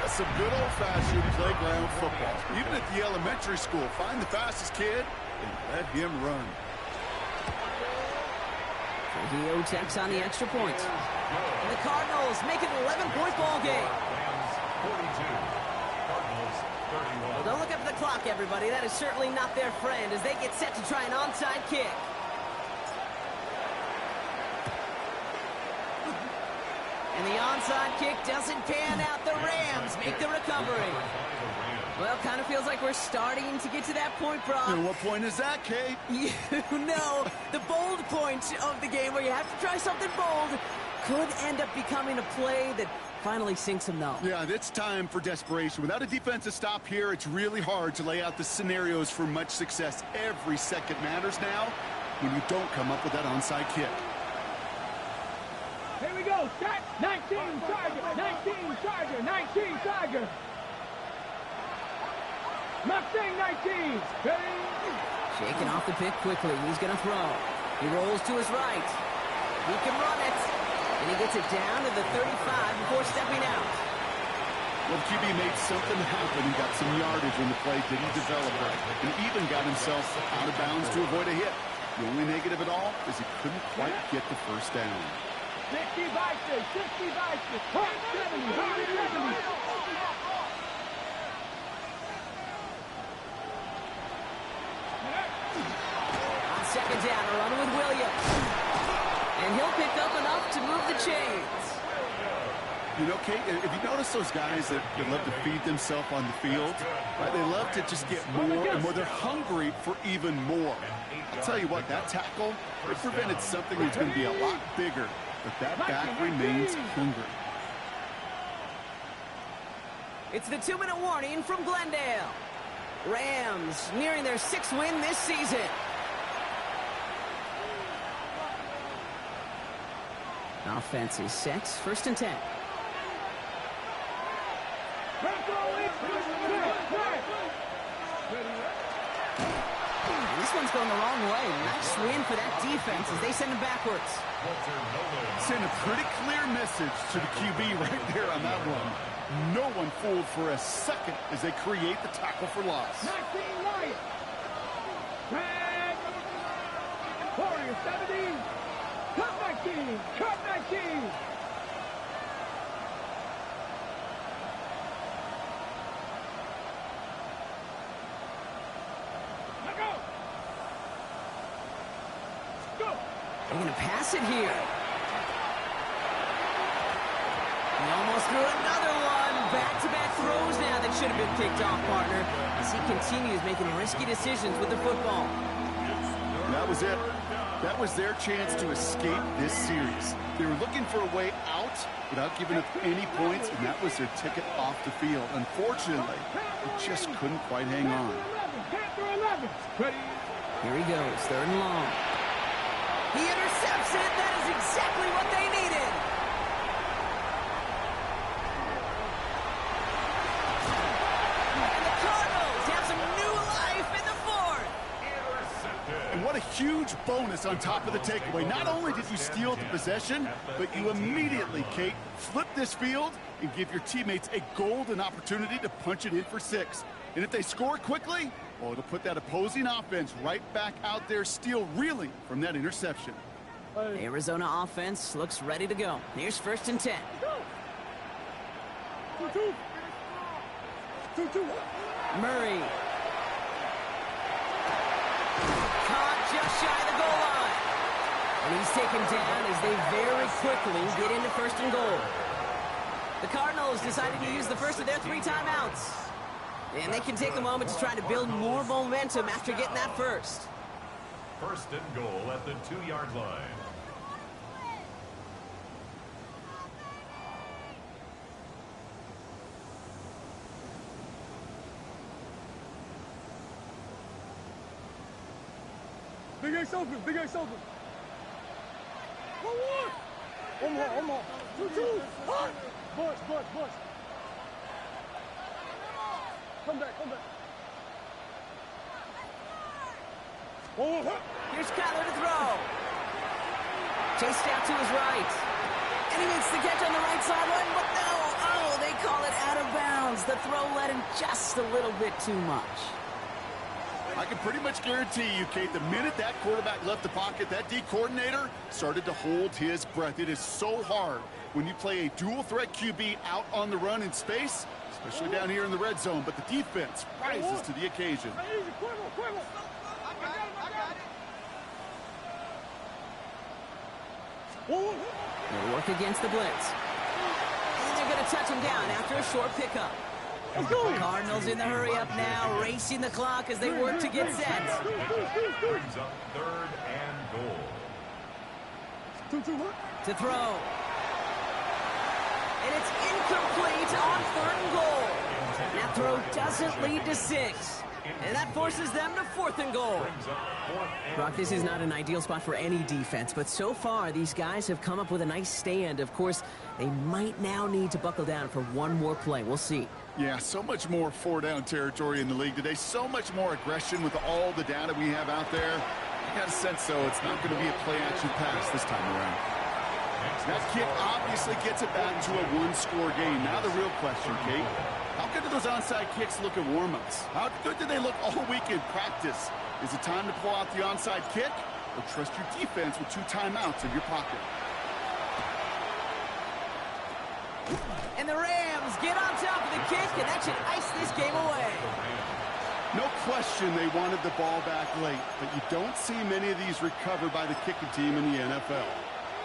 That's some good old-fashioned playground football. Even at the elementary school, find the fastest kid and let him run. So Gio checks on the extra point. And the Cardinals make it an 11-point ball game. Rams 42. Cardinals 31. Well, don't look up at the clock, everybody. That is certainly not their friend as they get set to try an onside kick. And the onside kick doesn't pan out. The Rams make the recovery. Well, kind of feels like we're starting to get to that point, Brock. And what point is that, Kate? You know, the bold point of the game where you have to try something bold could end up becoming a play that finally sinks them, though. Yeah, it's time for desperation. Without a defensive stop here, it's really hard to lay out the scenarios for much success. Every second matters now when you don't come up with that onside kick. Here we go. Start. 19 Charger. 19 Charger. 19 Charger. Mustang 19. Ready? Shaking off the pick quickly. He's going to throw. He rolls to his right. He can run it. And he gets it down to the 35 before stepping out. Well, QB made something happen and got some yardage when the play didn't develop right. And even got himself out of bounds to avoid a hit. The only negative at all is he couldn't quite get the first down. 60 Vikings. 60 Vikings. 70. 70. On second down, a run with Williams. And he'll pick up enough to move the chains. You know, Kate, if you notice those guys that love to feed themselves on the field, right? They love to just get more and more. They're hungry for even more. I'll tell you what, that tackle, it prevented something that's going to be a lot bigger. But that back remains hungry. It's the 2-minute warning from Glendale. Rams nearing their 6th win this season. Offense is set. 1st and 10. This one's going the wrong way. Nice win for that defense as they send him backwards. Send a pretty clear message to the QB right there on that one. No one fooled for a second as they create the tackle for loss. 19 Lions. Tag. Warrior 17. Cut 19. Cut 19. Let go. Go. They're going to pass it here. He almost threw another one. Back-to-back throws now that should have been picked off, partner, as he continues making risky decisions with the football. That was it. That was their chance to escape this series. They were looking for a way out without giving up any points, and that was their ticket off the field. Unfortunately, they just couldn't quite hang on. Panther 11. Ready? Here he goes, 3rd and long. He intercepts it. That is exactly what they needed. And the Cardinals have some new life in the 4th. And what a huge bonus on top of the takeaway. Not only did you steal the possession, but you immediately, Kate, flip this field and give your teammates a golden opportunity to punch it in for 6. And if they score quickly, well, it'll put that opposing offense right back out there, still reeling from that interception. The Arizona offense looks ready to go. Here's 1st and 10. 2-2. 2-2. Murray. Caught just shy of the goal line. And he's taken down as they very quickly get into 1st and goal. The Cardinals decided to use the first of their 3 timeouts. And they can take a moment to try to build more momentum after getting that first. 1st and goal at the 2-yard line. Big X open. Big X open. 1-1. One more. 2-2. Bush. Come back. Here's Kyler to throw. Chased out to his right. And he makes the catch on the right sideline, but no. Oh, they call it out of bounds. The throw led him just a little bit too much. I can pretty much guarantee you, Kate, the minute that quarterback left the pocket, that D coordinator started to hold his breath. It is so hard when you play a dual-threat QB out on the run in space, especially down here in the red zone, but the defense rises to the occasion. They'll work against the blitz. And they're going to touch him down after a short pickup. Cardinals in the hurry up now, racing the clock as they work to get set. Brings up 3rd and goal. To throw. And it's incomplete on 3rd and goal. That throw doesn't lead to 6. And that forces them to 4th and goal. Brock, this is not an ideal spot for any defense, but so far these guys have come up with a nice stand. Of course, they might now need to buckle down for one more play. We'll see. Yeah, so much more 4-down territory in the league today. So much more aggression with all the data we have out there. I got a sense, though, it's not going to be a play-action pass this time around. That kick obviously gets it back to a one-score game. Now the real question, Kate, how good do those onside kicks look at warm-ups? How good do they look all week in practice? Is it time to pull out the onside kick or trust your defense with 2 timeouts in your pocket? And the Rams get on top of the kick, and that should ice this game away. No question they wanted the ball back late, but you don't see many of these recovered by the kicking team in the NFL.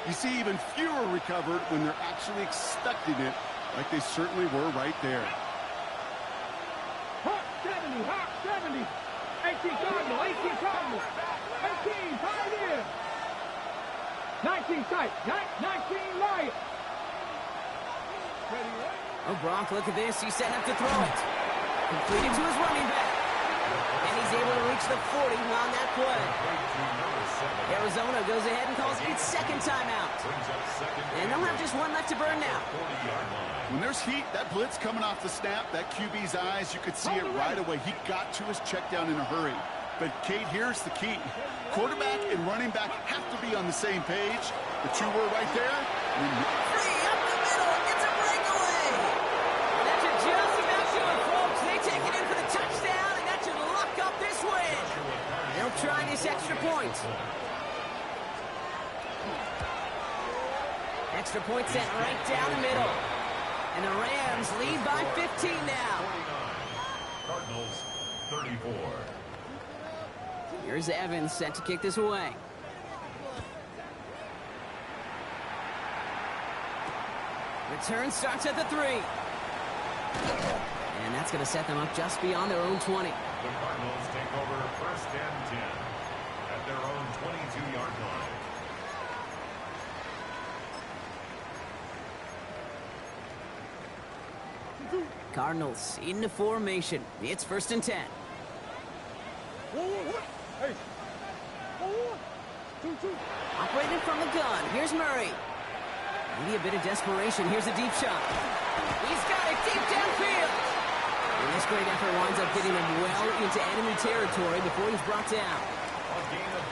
You see even fewer recovered when they're actually expecting it, like they certainly were right there. Hot 70, hot 70. 18 Cardinal, 18 Cardinal. 18, Pioneer. 19 tight, 19 Lion. Oh, Brock, look at this. He's set up to throw it. Completed to his running back. And he's able to reach the 40 on that play. Arizona goes ahead and calls its 2nd timeout. And they'll have just one left to burn now. When there's heat, that blitz coming off the snap, that QB's eyes, you could see it right away. He got to his check down in a hurry. But, Kate, here's the key. Quarterback and running back have to be on the same page. The 2 were right there. Free up the middle. It's a breakaway. And that should just about do it, folks. They take it in for the touchdown, and that should lock up this win. They'll try this extra point. Extra point set right down the middle. And the Rams lead by 15 now. Cardinals 34. Here's Evans set to kick this away. Return starts at the 3. And that's going to set them up just beyond their own 20. The Cardinals take over 1st and 10 at their own 22-yard line. Cardinals into formation. It's 1st and 10. Operating from the gun. Here's Murray. Maybe a bit of desperation. Here's a deep shot. He's got it deep downfield. And this great effort winds up getting him well into enemy territory before he's brought down.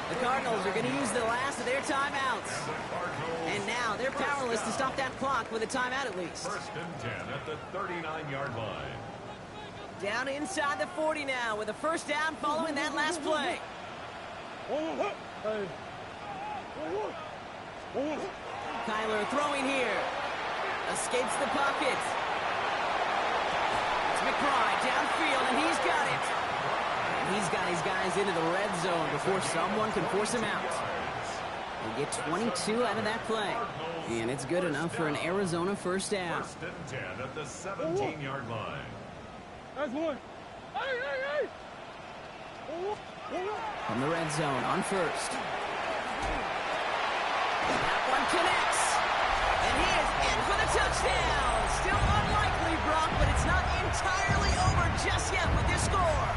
The Cardinals are going to use the last of their timeouts. And now they're powerless to stop that clock with a timeout at least. 1st and 10 at the 39-yard line. Down inside the 40 now with a 1st down following that last play. Kyler throwing here. Escapes the pocket. It's McBride downfield, and he's got it. And he's got his guys into the red zone before someone can force him out. They get 22 out of that play. And it's good enough for an Arizona 1st down. 1st and 10 at the 17-yard line. That's one. Hey! From the red zone on 1st. That one connects. And he is in for the touchdown. Still unlikely, Brock, but it's not entirely over just yet with this score.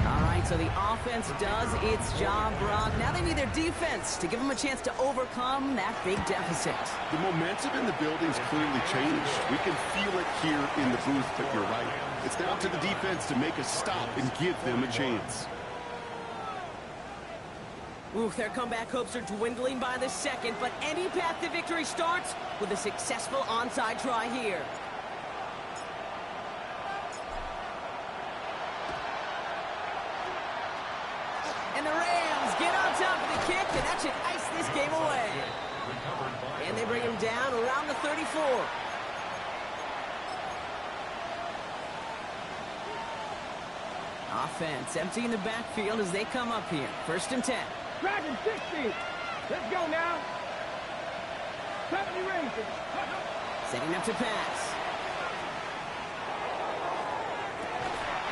All right, so the offense does its job, Brock. Now they need their defense to give them a chance to overcome that big deficit. The momentum in the building's clearly changed. We can feel it here in the booth, but you're right. It's now to the defense to make a stop and give them a chance. Oof, their comeback hopes are dwindling by the second, but any path to victory starts with a successful onside try here. And they bring him down around the 34. Offense emptying the backfield as they come up here. 1st and 10. Dragon 60. Let's go now. 70 Rangers. Setting up to pass.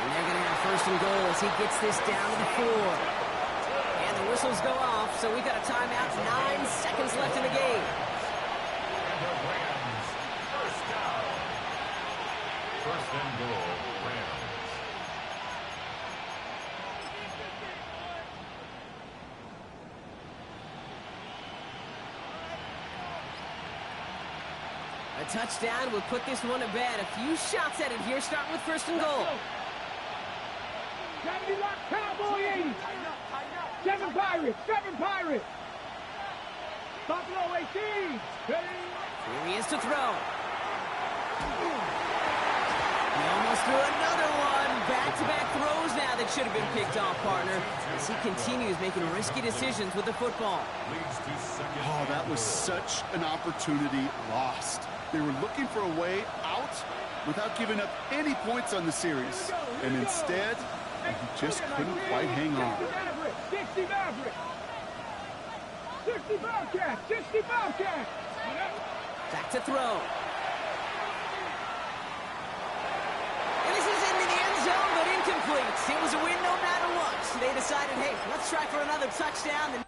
And they're going to have 1st and goal as he gets this down to the 4. And the whistles go off, so we got a timeout. 9 seconds left in the game. And the Rams, 1st down. 1st and goal, Rams. A touchdown will put this one to bed. A few shots at it here, starting with 1st and goal. 70 Rock Cowboy 80. 7 Pirates. 7 Pirates. Buffalo 18. Here he is to throw. He almost threw another one. Back-to-back throws now that should have been picked off, partner, as he continues making risky decisions with the football. Oh, that was such an opportunity lost. They were looking for a way out without giving up any points on the series. And instead, he just couldn't quite hang on. 60 Maverick. 60 Bobcat. 60 Bobcat. Back to throw. And this is into the end zone, but incomplete. It was a win no matter what. They decided, hey, let's try for another touchdown.